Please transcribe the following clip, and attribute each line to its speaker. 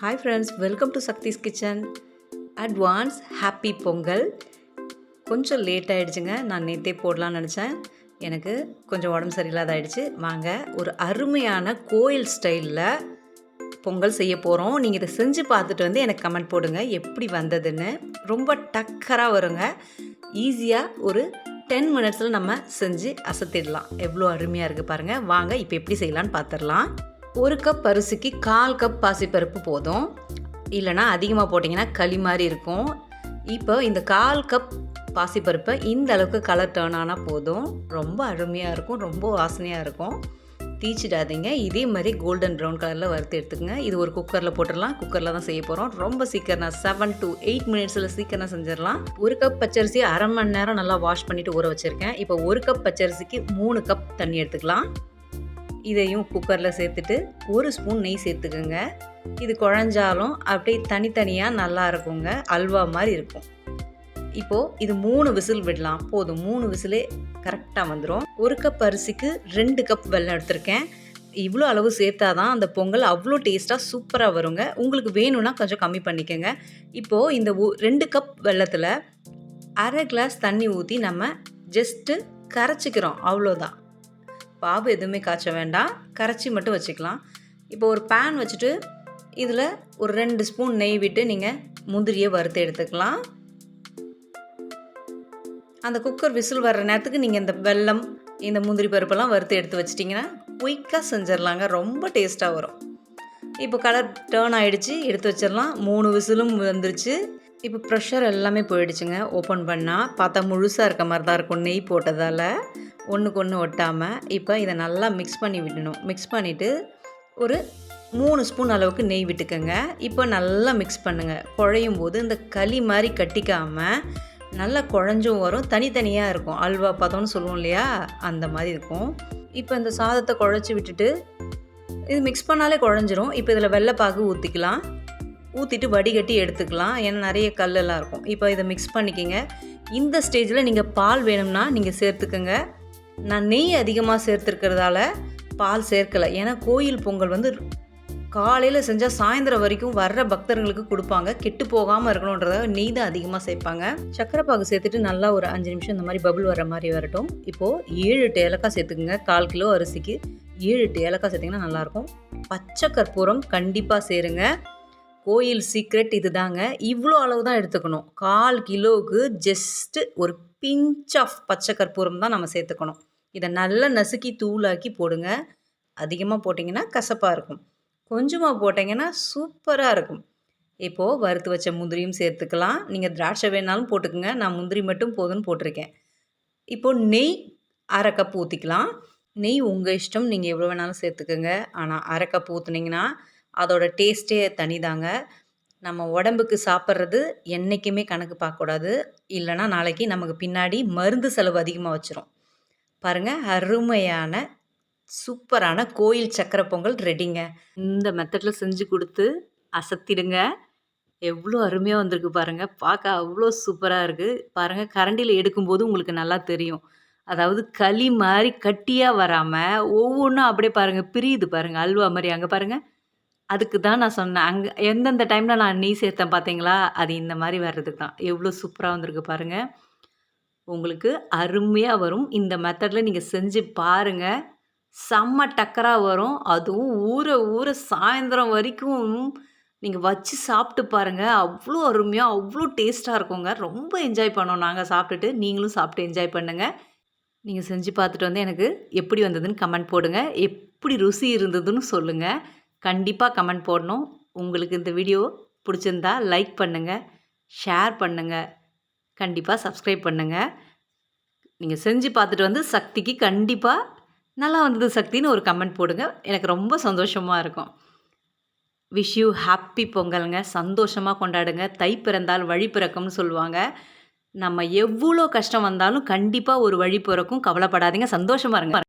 Speaker 1: Hi friends, welcome to Shakti's kitchen. Advance happy Pongal. கொஞ்சம் late ஆகிடுச்சுங்க. நான் நேற்றே போடலான்னு நினச்சேன். எனக்கு கொஞ்சம் உடம்பு சரியில்லாத ஆகிடுச்சு. வாங்க, ஒரு அருமையான கோயில் ஸ்டைலில் பொங்கல் செய்ய போகிறோம். நீங்கள் இதை செஞ்சு பார்த்துட்டு வந்து எனக்கு கமெண்ட் போடுங்க எப்படி வந்ததுன்னு. ரொம்ப டக்கராக வருங்க. ஈஸியாக ஒரு 10 மினிட்ஸில் நம்ம செஞ்சு அசத்திடலாம். எவ்வளோ அருமையாக இருக்குது பாருங்கள். வாங்க இப்போ எப்படி செய்யலான்னு பார்த்துடலாம். 1 கப் அரிசிக்கு 1/4 கப் பாசிப்பருப்பு போதும். இல்லைனா அதிகமாக போட்டிங்கன்னா களி மாதிரி இருக்கும். இப்போ இந்த 1/4 கப் பாசிப்பருப்பை இந்த அளவுக்கு கலர் டர்ன் ஆனால் போதும். ரொம்ப அருமையாக இருக்கும், ரொம்ப வாசனையாக இருக்கும். தீச்சிடாதீங்க. இதே மாதிரி கோல்டன் ப்ரௌன் கலரில் வறுத்து எடுத்துக்கங்க. இது ஒரு குக்கரில் போட்டுடலாம். குக்கரில் தான் செய்ய போகிறோம். ரொம்ப சீக்கிரம் 7 to 8 மினிட்ஸில் சீக்கிரம் செஞ்சிடலாம். 1 கப் பச்சரிசி 1/2 மணி நேரம் நல்லா வாஷ் பண்ணிவிட்டு ஊற வச்சுருக்கேன். இப்போ 1 கப் பச்சரிசிக்கு 3 கப் தண்ணி எடுத்துக்கலாம். இதையும் குக்கரில் சேர்த்துட்டு 1 ஸ்பூன் நெய் சேர்த்துக்குங்க. இது குழஞ்சாலும் அப்படியே தனித்தனியாக நல்லா இருக்குங்க. அல்வா மாதிரி இருக்கும். இப்போது இது 3 விசில் விடலாம். போதும், 3 விசிலே கரெக்டாக வந்துடும். 1 கப் அரிசிக்கு 2 கப் வெல்லம் எடுத்திருக்கேன். இவ்வளோ அளவு சேர்த்தா தான் அந்த பொங்கல் அவ்வளோ டேஸ்ட்டாக சூப்பராக வருங்க. உங்களுக்கு வேணும்னா கொஞ்சம் கம்மி பண்ணிக்கோங்க. இப்போது இந்த 2 கப் வெல்லத்தில் 1/2 கிளாஸ் தண்ணி ஊற்றி நம்ம ஜஸ்ட்டு கரைச்சிக்கிறோம். அவ்வளோதான். பாவு எதுவுமே காய்ச்ச வேண்டாம், கரைச்சி மட்டும் வச்சுக்கலாம். இப்போ ஒரு பேன் வச்சுட்டு இதில் ஒரு 2 ஸ்பூன் நெய் விட்டு நீங்கள் முந்திரியை வறுத்து எடுத்துக்கலாம். அந்த குக்கர் விசில் வர்ற நேரத்துக்கு நீங்கள் இந்த வெல்லம், இந்த முந்திரி பருப்பெல்லாம் வறுத்து எடுத்து வச்சிட்டிங்கன்னா குயிக்காக செஞ்சிடலாங்க. ரொம்ப டேஸ்ட்டாக வரும். இப்போ கலர் டேர்ன் ஆகிடுச்சு, எடுத்து வச்சிடலாம். 3 விசிலும் வந்துருச்சு. இப்போ ப்ரெஷர் எல்லாமே போயிடுச்சுங்க. ஓப்பன் பண்ணால் பார்த்தா முழுசாக இருக்க மாதிரி தான் இருக்கும், நெய் போட்டதால். ஒன்றுக்கு ஒன்று ஒட்டாமல். இப்போ இதை நல்லா மிக்ஸ் பண்ணி விடணும். மிக்ஸ் பண்ணிவிட்டு ஒரு 3 ஸ்பூன் அளவுக்கு நெய் விட்டுக்கோங்க. இப்போ நல்லா மிக்ஸ் பண்ணுங்கள். குழையும் போது இந்த களி மாதிரி கட்டிக்காமல் நல்லா குழஞ்சும் வரும். தனித்தனியாக இருக்கும். அல்வா பதம்னு சொல்லுவோம் இல்லையா, அந்த மாதிரி இருக்கும். இப்போ இந்த சாதத்தை குழச்சி விட்டுட்டு இது மிக்ஸ் பண்ணாலே குழஞ்சிரும். இப்போ இதில் வெள்ளைப்பாகு ஊற்றிக்கலாம். ஊற்றிட்டு வடிகட்டி எடுத்துக்கலாம். ஏன்னா நிறைய கல்லெல்லாம் இருக்கும். இப்போ இதை மிக்ஸ் பண்ணிக்கோங்க. இந்த ஸ்டேஜில் நீங்கள் பால் வேணும்னா நீங்கள் சேர்த்துக்கோங்க. நான் நெய் அதிகமாக சேர்த்துருக்கிறதால பால் சேர்க்கலை. ஏன்னா கோயில் பொங்கல் வந்து காலையில் செஞ்சால் சாயந்தரம் வரைக்கும் வர்ற பக்தர்களுக்கு கொடுப்பாங்க. கெட்டு போகாமல் இருக்கணுன்றதாக நெய் தான் அதிகமாக சேர்ப்பாங்க. சக்கரை பாகு சேர்த்துட்டு நல்லா ஒரு 5 நிமிஷம் இந்த மாதிரி பபுள் வர மாதிரி வரட்டும். இப்போது 7-8 ஏலக்காய் சேர்த்துக்குங்க. 1/4 கிலோ அரிசிக்கு 7-8 ஏலக்காய் சேர்த்திங்கன்னா நல்லாயிருக்கும். பச்சை கற்பூரம் கண்டிப்பாக சேருங்க. கோயில் சீக்ரெட் இது தாங்க. இவ்வளோ அளவு தான் எடுத்துக்கணும். 1/4 கிலோவுக்கு ஜஸ்ட்டு ஒரு பிஞ்ச் ஆஃப் பச்சை கற்பூரம் தான் நம்ம சேர்த்துக்கணும். இதை நல்லா நசுக்கி தூளாக்கி போடுங்க. அதிகமாக போட்டிங்கன்னா கசப்பாக இருக்கும். கொஞ்சமாக போட்டிங்கன்னா சூப்பராக இருக்கும். இப்போது வறுத்து வச்ச முந்திரியும் சேர்த்துக்கலாம். நீங்கள் திராட்சை வேணாலும் போட்டுக்குங்க. நான் முந்திரி மட்டும் போதும்னு போட்டிருக்கேன். இப்போது நெய் 1/2 கப் ஊற்றிக்கலாம். நெய் உங்கள் இஷ்டம், நீங்கள் எவ்வளோ வேணாலும் சேர்த்துக்குங்க. ஆனால் 1/2 கப் ஊற்றுனீங்கன்னா அதோட டேஸ்ட்டே தனிதாங்க. நம்ம உடம்புக்கு சாப்பிட்றது என்றைக்குமே கணக்கு பார்க்கக்கூடாது. இல்லைனா நாளைக்கு நமக்கு பின்னாடி மருந்து செலவு அதிகமாக வச்சிரும். பாருங்கள், அருமையான சூப்பரான கோயில் சக்கரை பொங்கல் ரெடிங்க. இந்த மெத்தடில் செஞ்சு கொடுத்து அசத்திடுங்க. எவ்வளோ அருமையாக வந்திருக்கு பாருங்கள். பார்க்க அவ்வளோ சூப்பராக இருக்குது பாருங்கள். கரண்டியில் எடுக்கும்போது உங்களுக்கு நல்லா தெரியும். அதாவது களி மாதிரி கட்டியாக வராமல் ஒவ்வொன்றும் அப்படியே பாருங்கள் பிரியுது பாருங்கள், அல்வா மாதிரி. அங்கே பாருங்கள், அதுக்கு தான் நான் சொன்னேன். அங்கே எந்தெந்த டைமில் நான் நெய் சேர்த்தேன் பார்த்தீங்களா, அது இந்த மாதிரி வர்றதுக்கு தான். எவ்வளோ சூப்பராக வந்திருக்கு பாருங்கள். உங்களுக்கு அருமையாக வரும். இந்த மெத்தடில் நீங்கள் செஞ்சு பாருங்கள். செம்ம டக்கராக வரும். அதுவும் ஊற ஊற சாயந்தரம் வரைக்கும் நீங்கள் வச்சு சாப்பிட்டு பாருங்கள். அவ்வளோ அருமையாக, அவ்வளோ டேஸ்ட்டாக இருக்குங்க. ரொம்ப என்ஜாய் பண்ணோம் நாங்கள் சாப்பிட்டுட்டு. நீங்களும் சாப்பிட்டு என்ஜாய் பண்ணுங்கள். நீங்கள் செஞ்சு பார்த்துட்டு வந்து எனக்கு எப்படி வந்ததுன்னு கமெண்ட் போடுங்க. எப்படி ருசி இருந்ததுன்னு சொல்லுங்கள். கண்டிப்பாக கமெண்ட் போடணும். உங்களுக்கு இந்த வீடியோ பிடிச்சிருந்தா லைக் பண்ணுங்கள், ஷேர் பண்ணுங்கள், கண்டிப்பாக சப்ஸ்கிரைப் பண்ணுங்கள். நீங்கள் செஞ்சு பார்த்துட்டு வந்து சக்திக்கு கண்டிப்பாக நல்லா வந்தது சக்தின்னு ஒரு கமெண்ட் போடுங்க. எனக்கு ரொம்ப சந்தோஷமாக இருக்கும். விஷ் யூ ஹாப்பி பொங்கலுங்க. சந்தோஷமாக கொண்டாடுங்க. தை பிறந்தால் வழி பிறக்கும்னு சொல்லுவாங்க. நம்ம எவ்வளோ கஷ்டம் வந்தாலும் கண்டிப்பாக ஒரு வழி பிறக்கும். கவலைப்படாதீங்க, சந்தோஷமாக இருங்க.